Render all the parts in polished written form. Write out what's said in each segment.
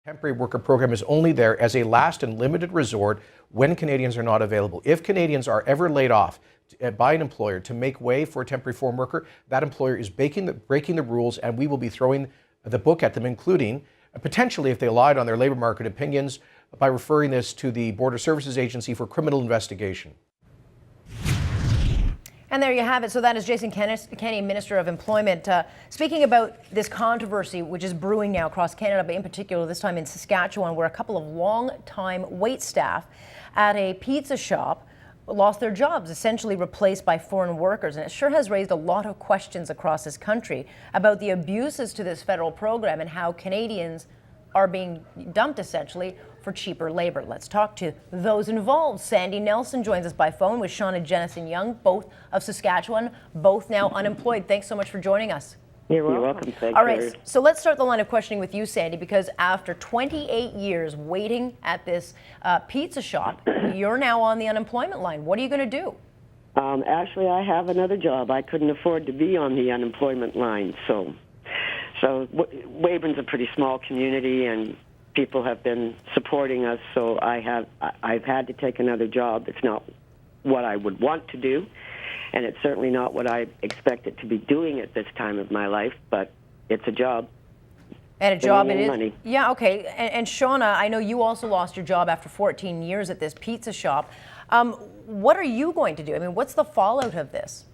Temporary worker program is only there as a last and limited resort when Canadians are not available. If Canadians are ever laid off by an employer to make way for a temporary foreign worker, that employer is breaking the rules, and we will be throwing the book at them, including potentially, if they lied on their labour market opinions, by referring this to the Border Services Agency for criminal investigation. And there you have it. So that is Jason Kenney, Minister of Employment, speaking about this controversy which is brewing now across Canada, but in particular this time in Saskatchewan, where a couple of long-time wait staff at a pizza shop lost their jobs, essentially replaced by foreign workers. And it sure has raised a lot of questions across this country about the abuses to this federal program and how Canadians are being dumped essentially for cheaper labor. Let's talk to those involved. Sandy Nelson joins us by phone with Sean and Jennison Young, both of Saskatchewan, both now unemployed. Thanks so much for joining us. You're welcome. Thanks. All right, so let's start the line of questioning with you, Sandy, because after 28 years waiting at this pizza shop, you're now on the unemployment line. What are you going to do? Actually, I have another job. I couldn't afford to be on the unemployment line, so Weyburn's a pretty small community, and people have been supporting us. So I've had to take another job. It's not what I would want to do, and it's certainly not what I expected to be doing at this time of my life. But it's a job. And a job it is. Money. Yeah, okay. And Shauna, I know you also lost your job after 14 years at this pizza shop. What are you going to do? I mean, what's the fallout of this?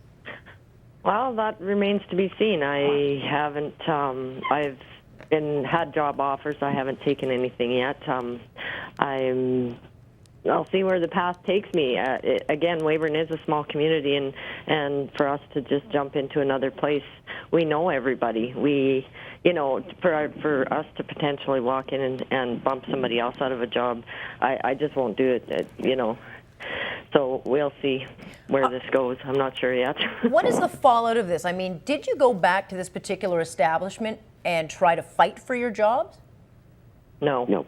Well, that remains to be seen. I haven't. I've had job offers. I haven't taken anything yet. I'll see where the path takes me. Again, Weyburn is a small community, and for us to just jump into another place, we know everybody. For us to potentially walk in and bump somebody else out of a job, I just won't do it. So we'll see where this goes. I'm not sure yet. What is the fallout of this? I mean, did you go back to this particular establishment and try to fight for your jobs? No.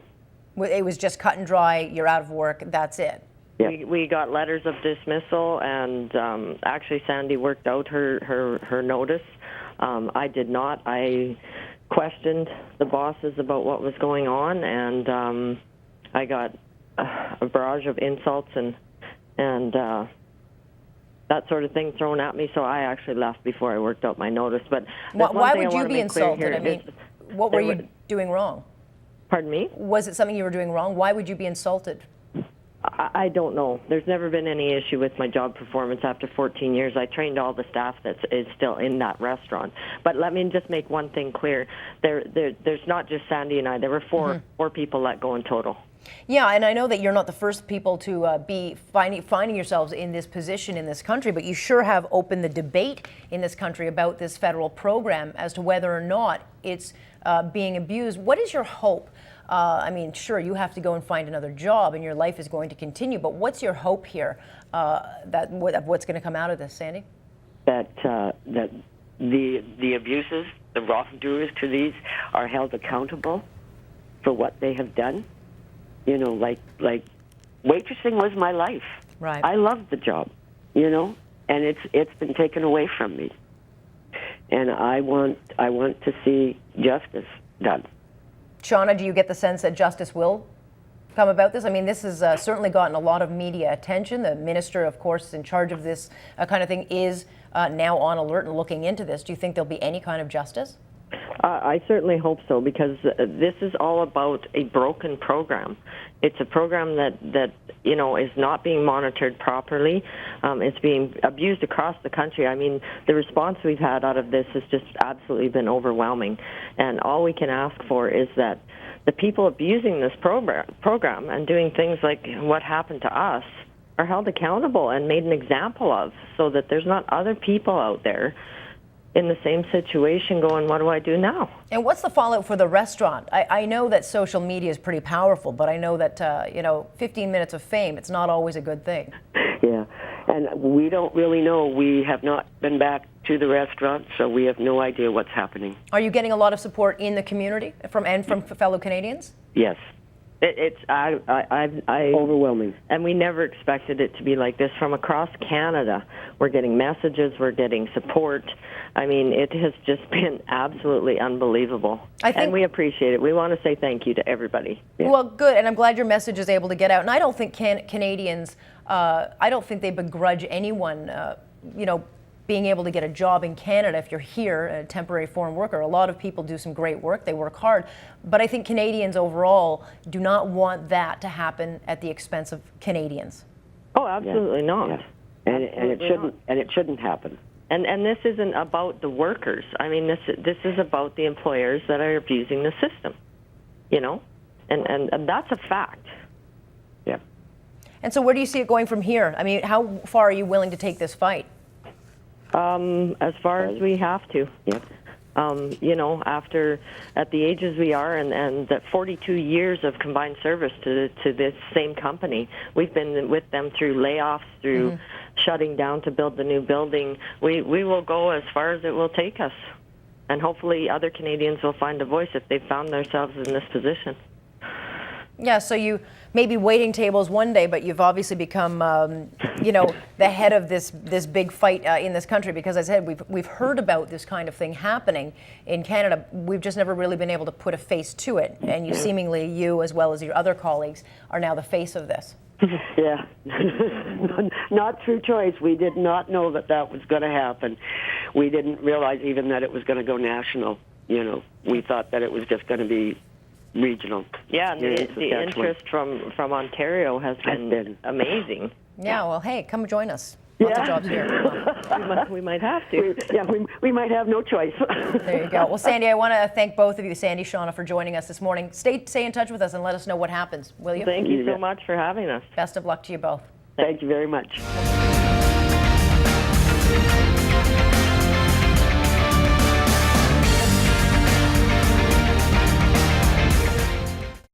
It was just cut and dry, you're out of work, that's it? Yep. We got letters of dismissal, and actually Sandy worked out her notice. I did not. I questioned the bosses about what was going on, and I got a barrage of insults and that sort of thing thrown at me, so I actually left before I worked out my notice. But why would you be insulted? I mean, what were you doing wrong? Pardon me? Was it something you were doing wrong? Why would you be insulted? I don't know. There's never been any issue with my job performance after 14 years. I trained all the staff that is still in that restaurant. But let me just make one thing clear. There's not just Sandy and I. There were four people let go in total. Yeah, and I know that you're not the first people to be finding yourselves in this position in this country, but you sure have opened the debate in this country about this federal program as to whether or not it's being abused. What is your hope? I mean, sure, you have to go and find another job and your life is going to continue, but what's your hope here what's going to come out of this, Sandy? That the abuses, the wrongdoers to these are held accountable for what they have done. Like waitressing was my life. Right. I loved the job, and it's been taken away from me. And I want to see justice done. Shauna, do you get the sense that justice will come about this? I mean, this has certainly gotten a lot of media attention. The minister, of course, in charge of this kind of thing is now on alert and looking into this. Do you think there'll be any kind of justice? I certainly hope so, because this is all about a broken program. It's a program that is not being monitored properly. It's being abused across the country. I mean, the response we've had out of this has just absolutely been overwhelming. And all we can ask for is that the people abusing this program and doing things like what happened to us are held accountable and made an example of, so that there's not other people out there in the same situation going, what do I do now? And what's the fallout for the restaurant? I know that social media is pretty powerful, but I know that, 15 minutes of fame, it's not always a good thing. Yeah, and we don't really know. We have not been back to the restaurant, so we have no idea what's happening. Are you getting a lot of support in the community from fellow Canadians? Yes. It's Overwhelming. and we never expected it to be like this. From across Canada, we're getting messages, we're getting support. I mean, it has just been absolutely unbelievable. And we appreciate it. We want to say thank you to everybody. Yeah. Well, good, and I'm glad your message is able to get out. And I don't think Canadians, I don't think they begrudge anyone, being able to get a job in Canada if you're here, a temporary foreign worker. A lot of people do some great work, they work hard, but I think Canadians overall do not want that to happen at the expense of Canadians. Oh, absolutely not. Yeah. And it shouldn't happen. And this isn't about the workers. I mean, this is about the employers that are abusing the system, and that's a fact. Yeah. And so where do you see it going from here? I mean, how far are you willing to take this fight? As far as we have to. Yeah. After at the ages we are, and that 42 years of combined service to this same company, we've been with them through layoffs, through shutting down to build the new building. We will go as far as it will take us, and hopefully other Canadians will find a voice if they've found themselves in this position. Yeah, so you may be waiting tables one day, but you've obviously become, the head of this big fight in this country. Because as I said, we've heard about this kind of thing happening in Canada. We've just never really been able to put a face to it. And you, as well as your other colleagues, are now the face of this. Yeah, not through choice. We did not know that was going to happen. We didn't realize even that it was going to go national. We thought that it was just going to be regional. Yeah, and the interest from Ontario has been amazing. Yeah, well, hey, come join us. Lots of jobs here. We might have to. We might have no choice. There you go. Well, Sandy, I want to thank both of you, Sandy, Shauna, for joining us this morning. Stay in touch with us and let us know what happens, will you? Thank you so much for having us. Best of luck to you both. Thank you very much.